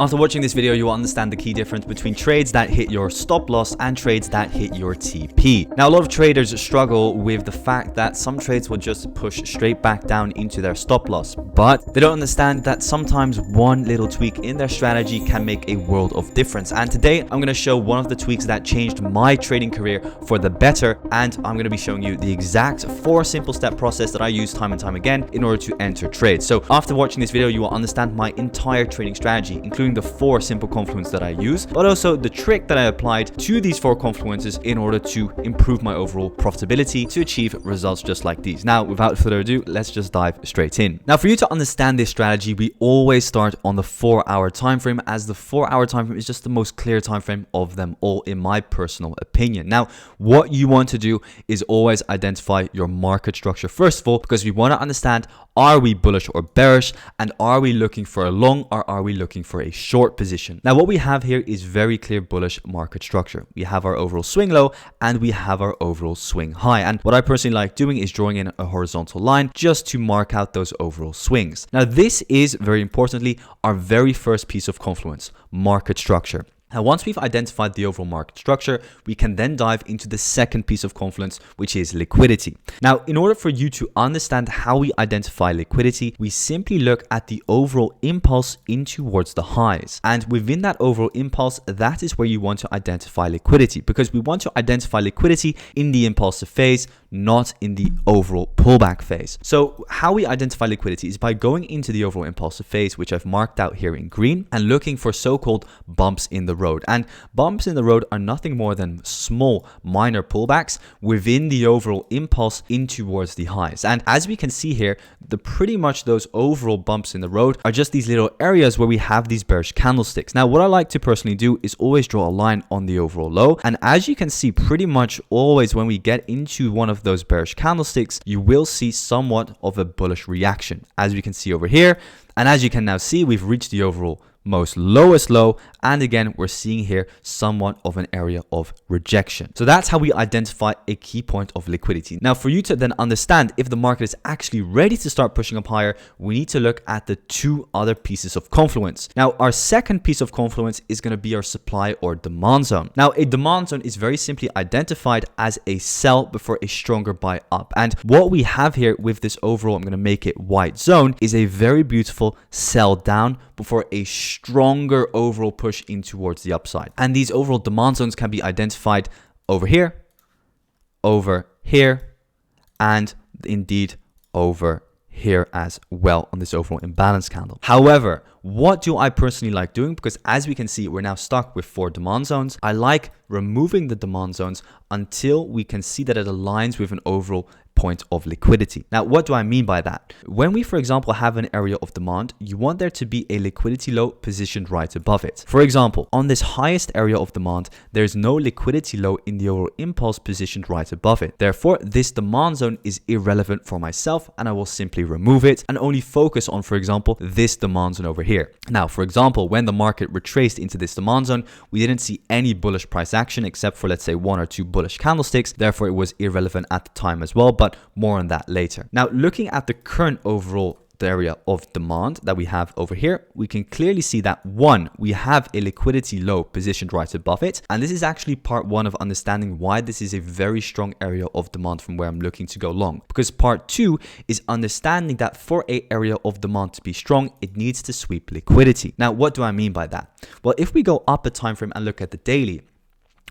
After watching this video, you will understand the key difference between trades that hit your stop loss and trades that hit your TP. Now, a lot of traders struggle with the fact that some trades will just push straight back down into their stop loss, but they don't understand that sometimes one little tweak in their strategy can make a world of difference. And today I'm going to show one of the tweaks that changed my trading career for the better, and I'm going to be showing you the exact 4 simple step process that I use time and time again in order to enter trades. So after watching this video, you will understand my entire trading strategy, including the 4 simple confluences that I use, but also the trick that I applied to these 4 confluences in order to improve my overall profitability to achieve results just like these. Now, without further ado, let's just dive straight in. Now, for you to understand this strategy, we always start on the 4-hour time frame, as the 4-hour time frame is just the most clear time frame of them all, in my personal opinion. Now, what you want to do is always identify your market structure first of all, because we want to understand, are we bullish or bearish, and are we looking for a long or are we looking for a short position? Now, what we have here is very clear bullish market structure. We have our overall swing low and we have our overall swing high. And what I personally like doing is drawing in a horizontal line just to mark out those overall swings. Now, this is very importantly our very first piece of confluence, market structure. Now, once we've identified the overall market structure, we can then dive into the second piece of confluence, which is liquidity. Now, in order for you to understand how we identify liquidity, we simply look at the overall impulse in towards the highs. And within that overall impulse, that is where you want to identify liquidity, because we want to identify liquidity in the impulsive phase, not in the overall pullback phase. So how we identify liquidity is by going into the overall impulsive phase, which I've marked out here in green, and looking for so-called bumps in the road. And bumps in the road are nothing more than small minor pullbacks within the overall impulse in towards the highs. And as we can see here, pretty much those overall bumps in the road are just these little areas where we have these bearish candlesticks. Now, what I like to personally do is always draw a line on the overall low. And as you can see, pretty much always when we get into one of those bearish candlesticks, you will see somewhat of a bullish reaction, as we can see over here. And as you can now see, we've reached the overall most lowest low, and again we're seeing here somewhat of an area of rejection. So that's how we identify a key point of liquidity. Now, for you to then understand if the market is actually ready to start pushing up higher, we need to look at the 2 other pieces of confluence. Now, our second piece of confluence is going to be our supply or demand zone. Now, a demand zone is very simply identified as a sell before a stronger buy up, and what we have here with this overall, I'm going to make it white zone, is a very beautiful sell down before a stronger overall push in towards the upside. And these overall demand zones can be identified over here, and indeed over here as well on this overall imbalance candle. However, what do I personally like doing? Because as we can see, we're now stuck with 4 demand zones. I like removing the demand zones until we can see that it aligns with an overall point of liquidity. Now, what do I mean by that? When we, for example, have an area of demand, you want there to be a liquidity low positioned right above it. For example, on this highest area of demand, there's no liquidity low in the overall impulse positioned right above it. Therefore, this demand zone is irrelevant for myself, and I will simply remove it and only focus on, for example, this demand zone over here. Now, for example, when the market retraced into this demand zone, we didn't see any bullish price action except for, let's say, 1 or 2 bullish candlesticks. Therefore, it was irrelevant at the time as well, but more on that later. Now, looking at the current overall area of demand that we have over here, we can clearly see that 1, we have a liquidity low positioned right above it. And this is actually part 1 of understanding why this is a very strong area of demand from where I'm looking to go long. Because part 2 is understanding that for an area of demand to be strong, it needs to sweep liquidity. Now, what do I mean by that? Well, if we go up a time frame and look at the daily,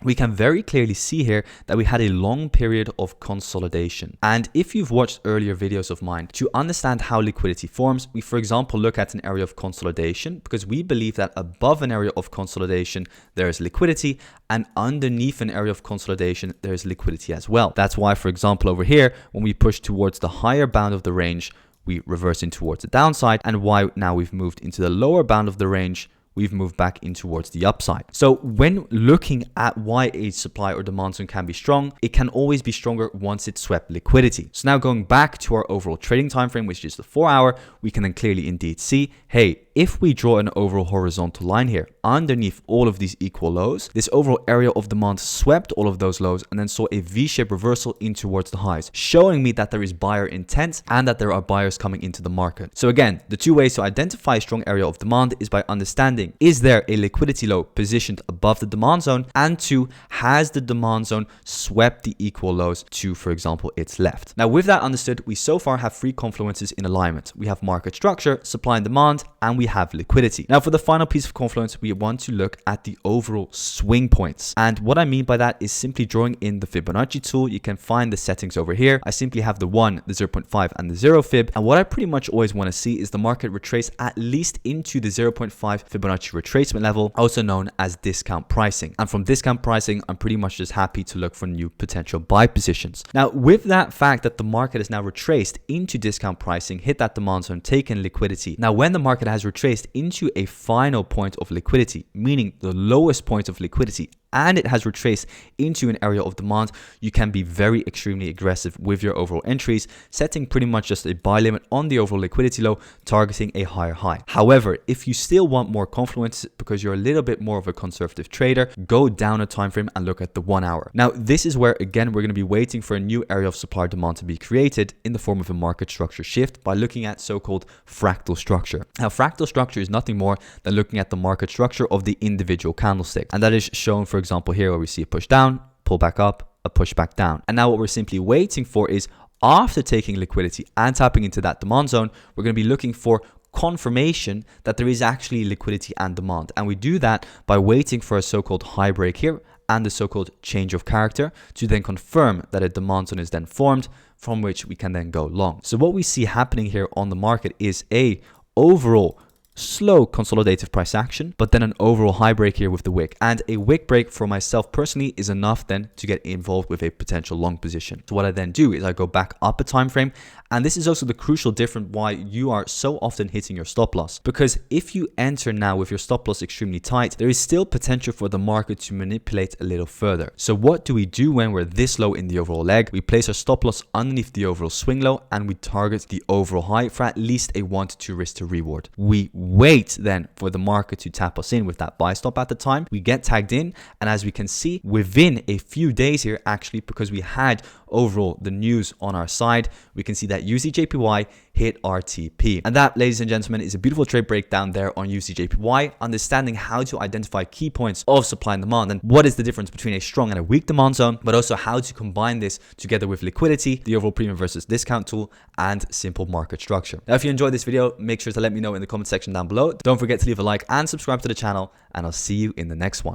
we can very clearly see here that we had a long period of consolidation. And if you've watched earlier videos of mine, to understand how liquidity forms, we, for example, look at an area of consolidation because we believe that above an area of consolidation, there is liquidity, and underneath an area of consolidation, there is liquidity as well. That's why, for example, over here, when we push towards the higher bound of the range, we reverse in towards the downside, and why now we've moved into the lower bound of the range, we've moved back in towards the upside. So when looking at why a supply or demand zone can be strong, it can always be stronger once it's swept liquidity. So now going back to our overall trading time frame, which is the 4-hour, we can then clearly indeed see, hey, if we draw an overall horizontal line here underneath all of these equal lows, this overall area of demand swept all of those lows and then saw a V-shaped reversal in towards the highs, showing me that there is buyer intent and that there are buyers coming into the market. So again, the two ways to identify a strong area of demand is by understanding understanding, is there a liquidity low positioned above the demand zone? And 2, has the demand zone swept the equal lows to, for example, its left? Now, with that understood, we so far have 3 confluences in alignment. We have market structure, supply and demand, and we have liquidity. Now, for the final piece of confluence, we want to look at the overall swing points. And what I mean by that is simply drawing in the Fibonacci tool. You can find the settings over here. I simply have the 1, the 0.5, and the 0 fib. And what I pretty much always want to see is the market retrace at least into the 0.5 Fibonacci retracement level, also known as discount pricing. And from discount pricing, I'm pretty much just happy to look for new potential buy positions. Now, with that fact that the market is now retraced into discount pricing, hit that demand zone, taken liquidity. Now, when the market has retraced into a final point of liquidity, meaning the lowest point of liquidity, and it has retraced into an area of demand, you can be very extremely aggressive with your overall entries, setting pretty much just a buy limit on the overall liquidity low, targeting a higher high. However, if you still want more confluence because you're a little bit more of a conservative trader, go down a time frame and look at the 1 hour. Now, this is where again we're going to be waiting for a new area of supply demand to be created in the form of a market structure shift by looking at so-called fractal structure. Now, fractal structure is nothing more than looking at the market structure of the individual candlestick, and that is shown, for example, here where we see a push down, pull back up, a push back down. And now what we're simply waiting for is, after taking liquidity and tapping into that demand zone, we're going to be looking for confirmation that there is actually liquidity and demand. And we do that by waiting for a so-called high break here and the so-called change of character to then confirm that a demand zone is then formed, from which we can then go long. So what we see happening here on the market is a overall slow consolidative price action, but then an overall high break here with the wick. And a wick break for myself personally is enough then to get involved with a potential long position. So what I then do is I go back up a time frame, and this is also the crucial difference why you are so often hitting your stop loss. Because if you enter now with your stop loss extremely tight, there is still potential for the market to manipulate a little further. So what do we do when we're this low in the overall leg? We place our stop loss underneath the overall swing low and we target the overall high for at least a 1 to 2 risk to reward. We wait then for the market to tap us in with that buy stop at the time. We get tagged in, and as we can see within a few days here, actually, because we had overall the news on our side, we can see that USDJPY hit RTP. And that, ladies and gentlemen, is a beautiful trade breakdown there on USDJPY, understanding how to identify key points of supply and demand and what is the difference between a strong and a weak demand zone, but also how to combine this together with liquidity, the overall premium versus discount tool, and simple market structure. Now, if you enjoyed this video, make sure to let me know in the comment section down below. Don't forget to leave a like and subscribe to the channel, and I'll see you in the next one.